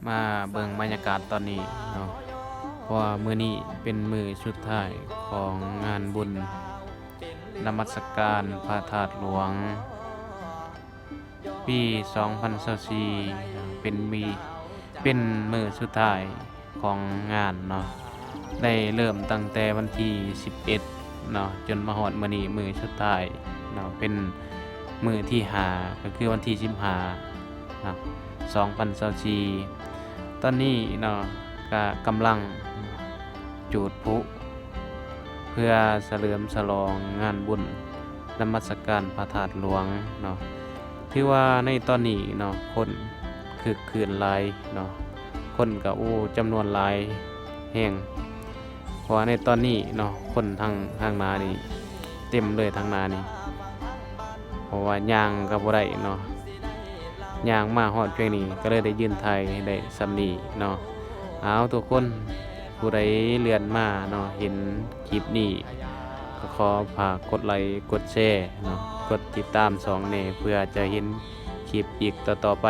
มาเบิ่งบรรยากาศตอนนี้เนาะเพราะว่ามื้อนี้เป็นมื้อสุดท้ายของงานบุญนมัสการพระธาตุหลวงปี2024เป็นมื้อสุดท้ายของงานเนาะได้เริ่มตั้งแต่วันที่11เนาะจนมาฮอดมื้อนี้มื้อสุดท้ายเนาะเป็นมื้อที่5ก็คือวันที่15เนาะ2024ตอนนี้เนาะก็กำลังจุดพลุเพื่อเฉลิมฉลองงานบุญนมัสการพระธาตุหลวงเนาะถือว่าในตอนนี้เนาะคนคึกคืนหลายเนาะคนก็จำนวนหลายแฮงเพราะว่าในตอนนี้เนาะคนทางนานี่เต็มเลยทางนานี่เพราะว่าย่างก็บ่ได้เนาะย่างมาฮอดเพียงนี้ก็เลยได้ยืนถ่ายได้สำนี้เนาะเอาทุกคนผู้ใดเลื่อนมาเนาะเห็นคลิปนี้ก็ขอฝากกดไลค์กดแชร์เนาะกดติดตาม2แหน่เพื่อจะเห็นคลิปอีกต่อๆไป